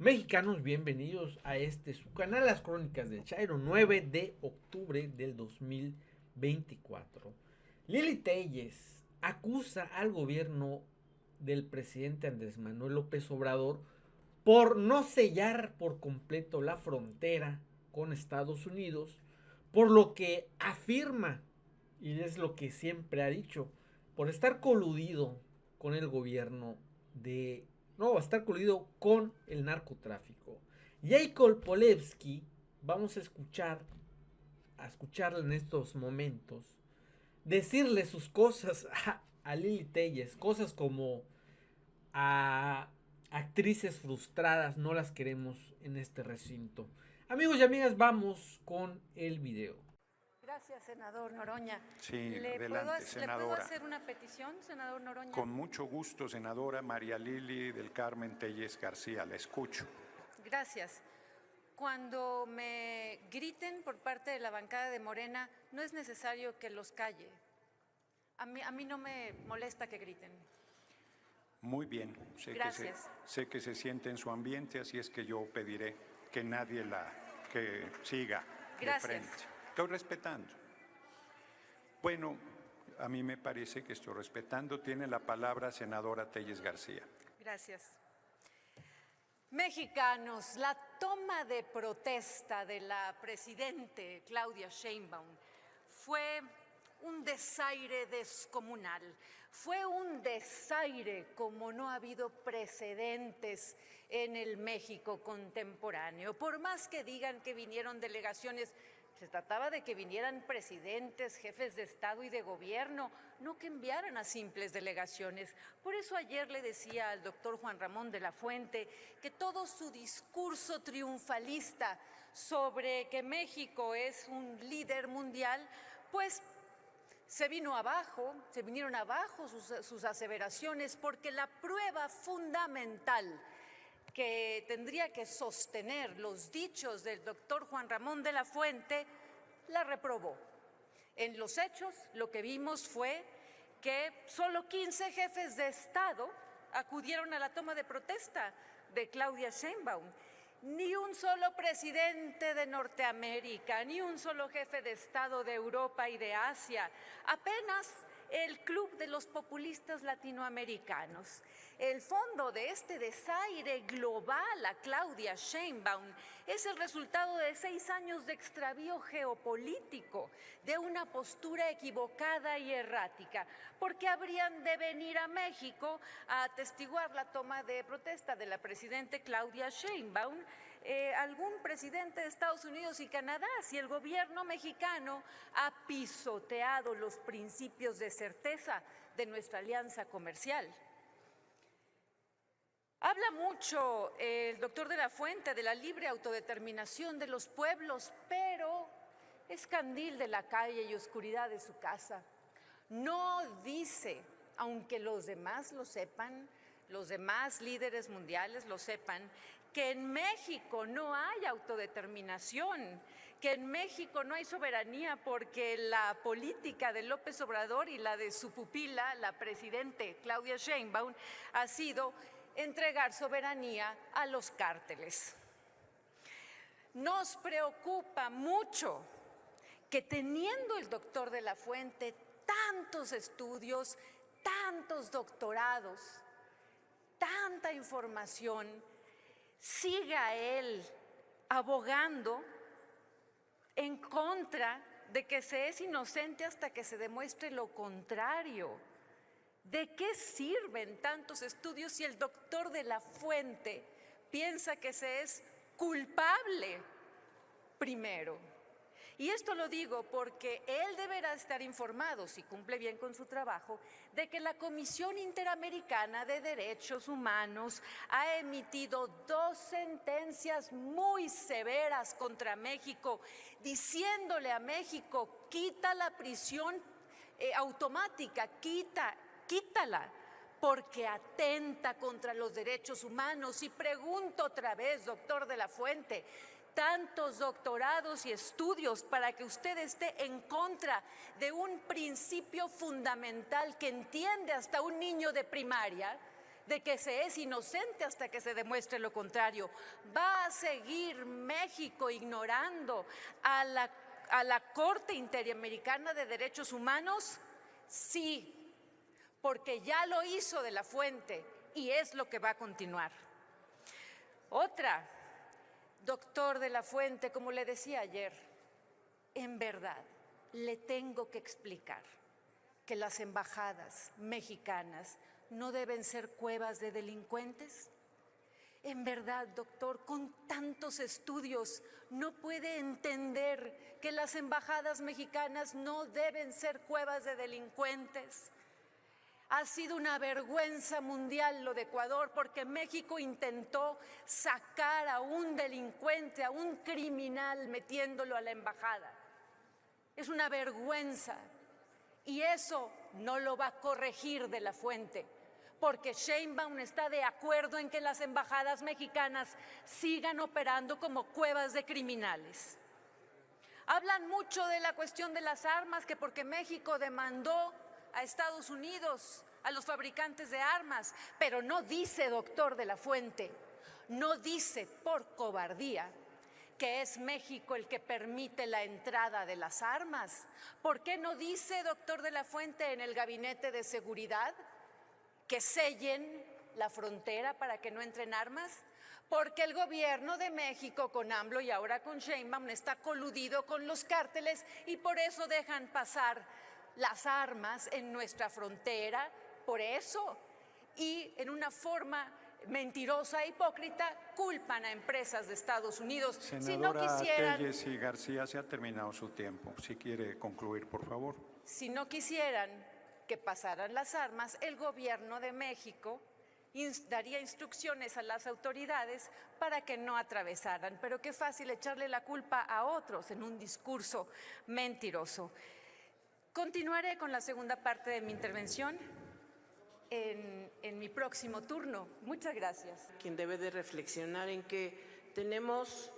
Mexicanos, bienvenidos a su canal, Las Crónicas del Chairo, 9 de octubre del 2024. Lili Telles acusa al gobierno del presidente Andrés Manuel López Obrador por no sellar por completo la frontera con Estados Unidos, por lo que afirma, y es lo que siempre ha dicho, por estar coludido con el gobierno de... No, estar coludido con el narcotráfico. Jacob Polevsky, vamos a escucharle en estos momentos, decirle sus cosas a Lili Telles, cosas como a actrices frustradas, no las queremos en este recinto. Amigos y amigas, vamos con el video. Gracias, senador Noroña. Sí, adelante, senadora. ¿Le puedo hacer una petición, senador Noroña? Con mucho gusto, senadora María Lili del Carmen Telles García, la escucho. Gracias. Cuando me griten por parte de la bancada de Morena, no es necesario que los calle. A mí no me molesta que griten. Muy bien, Gracias. sé que se siente en su ambiente, así es que yo pediré que nadie que siga Gracias. de frente. Estoy respetando. Bueno, a mí me parece que estoy respetando. Tiene la palabra senadora Telles García. Gracias. Mexicanos, la toma de protesta de la presidente Claudia Sheinbaum fue un desaire descomunal, fue un desaire como no ha habido precedentes en el México contemporáneo. Por más que digan que vinieron delegaciones, se trataba de que vinieran presidentes, jefes de Estado y de gobierno, no que enviaran a simples delegaciones. Por eso ayer le decía al doctor Juan Ramón de la Fuente que todo su discurso triunfalista sobre que México es un líder mundial, pues se vinieron abajo sus aseveraciones, porque la prueba fundamental que tendría que sostener los dichos del doctor Juan Ramón de la Fuente, la reprobó. En los hechos, lo que vimos fue que solo 15 jefes de Estado acudieron a la toma de protesta de Claudia Sheinbaum. Ni un solo presidente de Norteamérica, ni un solo jefe de Estado de Europa y de Asia, apenas el Club de los Populistas Latinoamericanos. El fondo de este desaire global a Claudia Sheinbaum es el resultado de 6 años de extravío geopolítico, de una postura equivocada y errática, porque habrían de venir a México a atestiguar la toma de protesta de la presidenta Claudia Sheinbaum, algún presidente de Estados Unidos y Canadá, si el gobierno mexicano ha pisoteado los principios de certeza de nuestra alianza comercial. Habla mucho el doctor de la Fuente de la libre autodeterminación de los pueblos, pero es candil de la calle y oscuridad de su casa. No dice, aunque los demás lo sepan, los demás líderes mundiales lo sepan, que en México no hay autodeterminación, que en México no hay soberanía, porque la política de López Obrador y la de su pupila, la presidente Claudia Sheinbaum, ha sido entregar soberanía a los cárteles. Nos preocupa mucho que, teniendo el doctor de la Fuente tantos estudios, tantos doctorados, tanta información, siga él abogando en contra de que se es inocente hasta que se demuestre lo contrario. ¿De qué sirven tantos estudios si el doctor de la Fuente piensa que se es culpable primero? Y esto lo digo porque él deberá estar informado, si cumple bien con su trabajo, de que la Comisión Interamericana de Derechos Humanos ha emitido 2 sentencias muy severas contra México, diciéndole a México: quita la prisión automática, quítala, porque atenta contra los derechos humanos. Y pregunto otra vez, doctor de la Fuente, tantos doctorados y estudios para que usted esté en contra de un principio fundamental que entiende hasta un niño de primaria, de que se es inocente hasta que se demuestre lo contrario. ¿Va a seguir México ignorando a la Corte Interamericana de Derechos Humanos? Sí, porque ya lo hizo de la Fuente y es lo que va a continuar. Otra, doctor de la Fuente, como le decía ayer, en verdad le tengo que explicar que las embajadas mexicanas no deben ser cuevas de delincuentes. En verdad, doctor, con tantos estudios, ¿no puede entender que las embajadas mexicanas no deben ser cuevas de delincuentes? Ha sido una vergüenza mundial lo de Ecuador, porque México intentó sacar a un delincuente, a un criminal, metiéndolo a la embajada. Es una vergüenza. Y eso no lo va a corregir de la Fuente, porque Sheinbaum está de acuerdo en que las embajadas mexicanas sigan operando como cuevas de criminales. Hablan mucho de la cuestión de las armas, que porque México demandó a Estados Unidos, a los fabricantes de armas, pero no dice, doctor de la Fuente, no dice por cobardía que es México el que permite la entrada de las armas. ¿Por qué no dice, doctor de la Fuente, en el Gabinete de Seguridad que sellen la frontera para que no entren armas? Porque el gobierno de México con AMLO y ahora con Sheinbaum está coludido con los cárteles y por eso dejan pasar las armas en nuestra frontera, por eso. Y en una forma mentirosa e hipócrita culpan a empresas de Estados Unidos. Senadora Telles y García, se ha terminado su tiempo. Si quiere concluir, por favor. Si no quisieran que pasaran las armas, el gobierno de México daría instrucciones a las autoridades para que no atravesaran. Pero qué fácil echarle la culpa a otros en un discurso mentiroso. Continuaré con la segunda parte de mi intervención en mi próximo turno. Muchas gracias. Quien debe de reflexionar en que tenemos,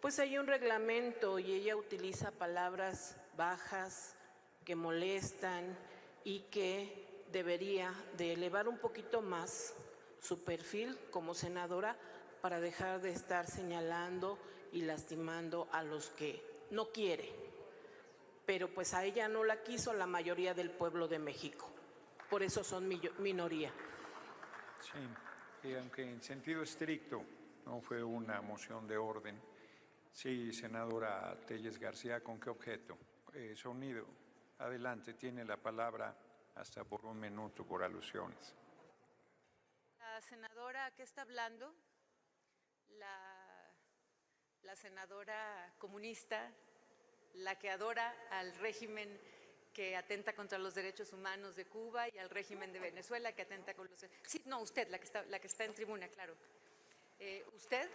pues hay un reglamento y ella utiliza palabras bajas que molestan y que debería de elevar un poquito más su perfil como senadora para dejar de estar señalando y lastimando a los que no quiere. Pero pues a ella no la quiso la mayoría del pueblo de México. Por eso son minoría. Sí, y aunque en sentido estricto no fue una moción de orden. Sí, senadora Telles García, ¿con qué objeto? Sonido, adelante, tiene la palabra hasta por 1 minuto por alusiones. La senadora que está hablando, la senadora comunista, la que adora al régimen que atenta contra los derechos humanos de Cuba y al régimen de Venezuela que atenta con los... Sí, no, usted, la que está en tribuna, claro. ¿Usted?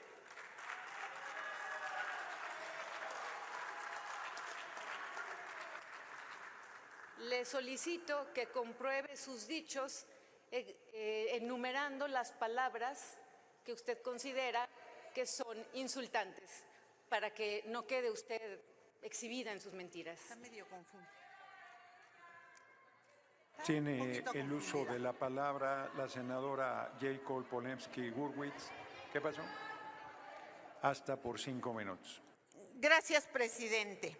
Le solicito que compruebe sus dichos enumerando las palabras que usted considera que son insultantes, para que no quede usted exhibida en sus mentiras. Está medio confuso. Tiene el uso de la palabra la senadora Jacob Polemski-Gurwitz. ¿Qué pasó? Hasta por 5 minutos. Gracias, presidente.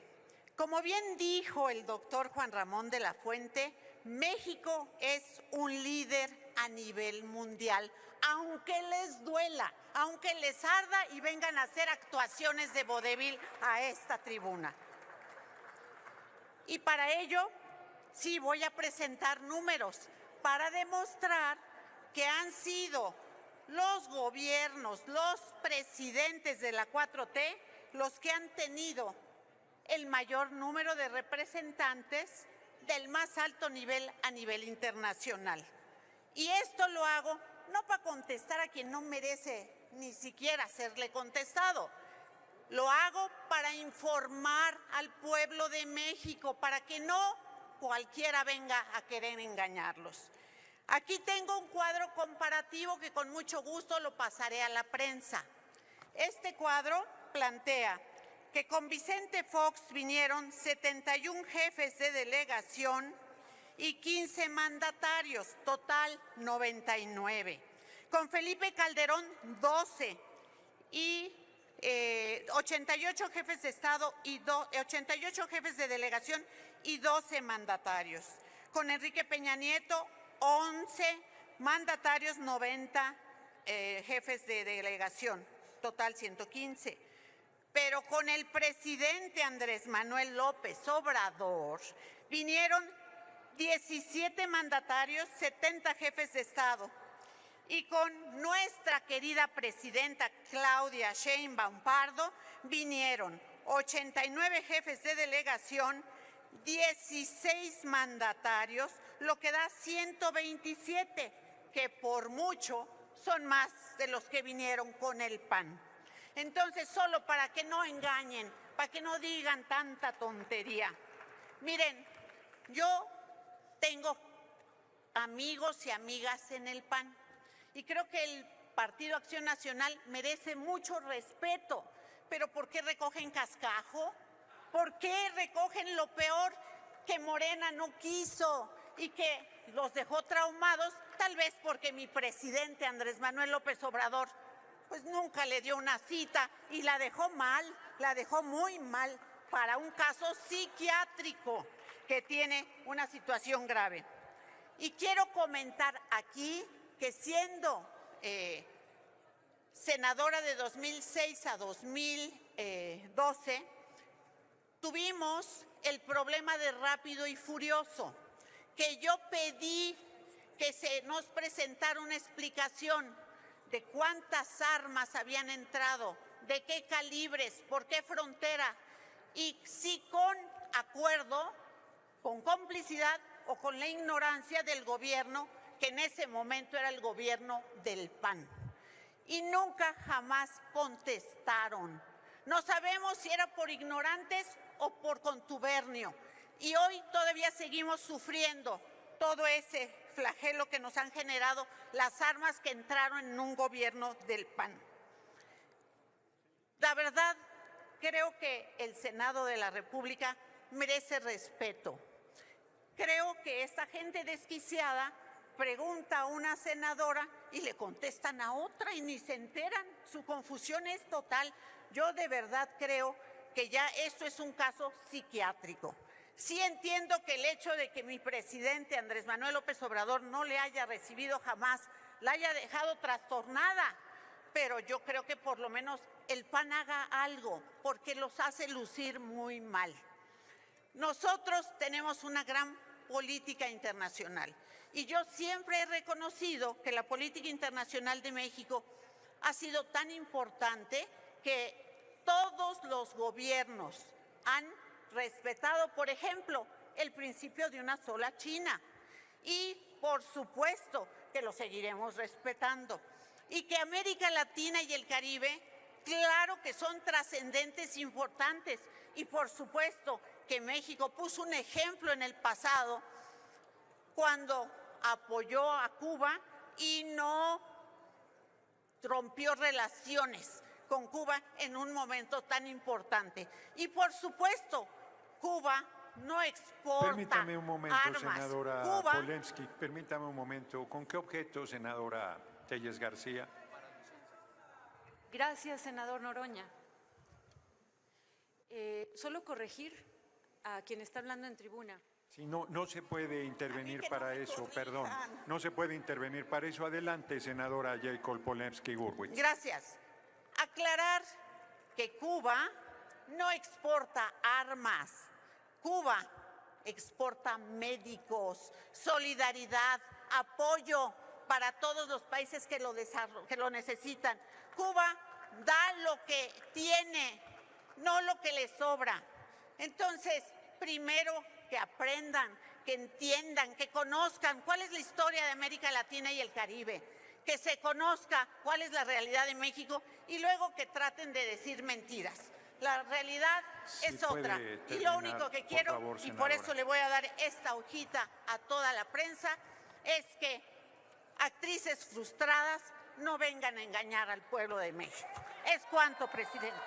Como bien dijo el doctor Juan Ramón de la Fuente, México es un líder a nivel mundial, aunque les duela, aunque les arda y vengan a hacer actuaciones de vodevil a esta tribuna. Y para ello, sí voy a presentar números para demostrar que han sido los gobiernos, los presidentes de la 4T, los que han tenido el mayor número de representantes del más alto nivel a nivel internacional. Y esto lo hago no para contestar a quien no merece ni siquiera serle contestado. Lo hago para informar al pueblo de México, para que no cualquiera venga a querer engañarlos. Aquí tengo un cuadro comparativo que con mucho gusto lo pasaré a la prensa. Este cuadro plantea que con Vicente Fox vinieron 71 jefes de delegación y 15 mandatarios, total 99. Con Felipe Calderón, 12 y 88 jefes de Estado y 88 jefes de delegación y 12 mandatarios. Con Enrique Peña Nieto, 11 mandatarios, 90 jefes de delegación, total 115. Pero con el presidente Andrés Manuel López Obrador vinieron 17 mandatarios, 70 jefes de Estado. Y con nuestra querida presidenta Claudia Sheinbaum Pardo vinieron 89 jefes de delegación, 16 mandatarios, lo que da 127, que por mucho son más de los que vinieron con el PAN. Entonces, solo para que no engañen, para que no digan tanta tontería. Miren, yo tengo amigos y amigas en el PAN y creo que el Partido Acción Nacional merece mucho respeto, pero ¿por qué recogen cascajo? ¿Por qué recogen lo peor que Morena no quiso y que los dejó traumados? Tal vez porque mi presidente Andrés Manuel López Obrador pues nunca le dio una cita y la dejó mal, la dejó muy mal para un caso psiquiátrico que tiene una situación grave. Y quiero comentar aquí que siendo senadora de 2006 a 2012, tuvimos el problema de Rápido y Furioso, que yo pedí que se nos presentara una explicación de cuántas armas habían entrado, de qué calibres, por qué frontera, y si con acuerdo, con complicidad o con la ignorancia del gobierno, que en ese momento era el gobierno del PAN. Y nunca jamás contestaron. No sabemos si era por ignorantes o por contubernio. Y hoy todavía seguimos sufriendo todo ese flagelo que nos han generado las armas que entraron en un gobierno del PAN. La verdad, creo que el Senado de la República merece respeto. Creo que esta gente desquiciada pregunta a una senadora y le contestan a otra y ni se enteran. Su confusión es total. Yo de verdad creo que ya esto es un caso psiquiátrico. Sí entiendo que el hecho de que mi presidente Andrés Manuel López Obrador no le haya recibido jamás, la haya dejado trastornada, pero yo creo que por lo menos el PAN haga algo, porque los hace lucir muy mal. Nosotros tenemos una gran política internacional y yo siempre he reconocido que la política internacional de México ha sido tan importante que todos los gobiernos han respetado, por ejemplo, el principio de una sola China. Y por supuesto que lo seguiremos respetando. Y que América Latina y el Caribe, claro que son trascendentes, importantes. Y por supuesto que México puso un ejemplo en el pasado cuando apoyó a Cuba y no rompió relaciones con Cuba en un momento tan importante. Y por supuesto, Cuba no exporta armas. Permítame un momento, senadora Polensky. Permítame un momento. ¿Con qué objeto, senadora Telles García? Gracias, senador Noroña. Solo corregir a quien está hablando en tribuna. Sí, no se puede intervenir para eso, perdón. No se puede intervenir para eso. Adelante, senadora Jacob Polensky-Gurwitz. Gracias. Aclarar que Cuba no exporta armas. Cuba exporta médicos, solidaridad, apoyo para todos los países que lo necesitan. Cuba da lo que tiene, no lo que le sobra. Entonces, primero que aprendan, que entiendan, que conozcan cuál es la historia de América Latina y el Caribe, que se conozca cuál es la realidad de México y luego que traten de decir mentiras. La realidad es otra. Y lo único que quiero, favor, y por eso le voy a dar esta hojita a toda la prensa, es que actrices frustradas no vengan a engañar al pueblo de México. Es cuanto, presidente.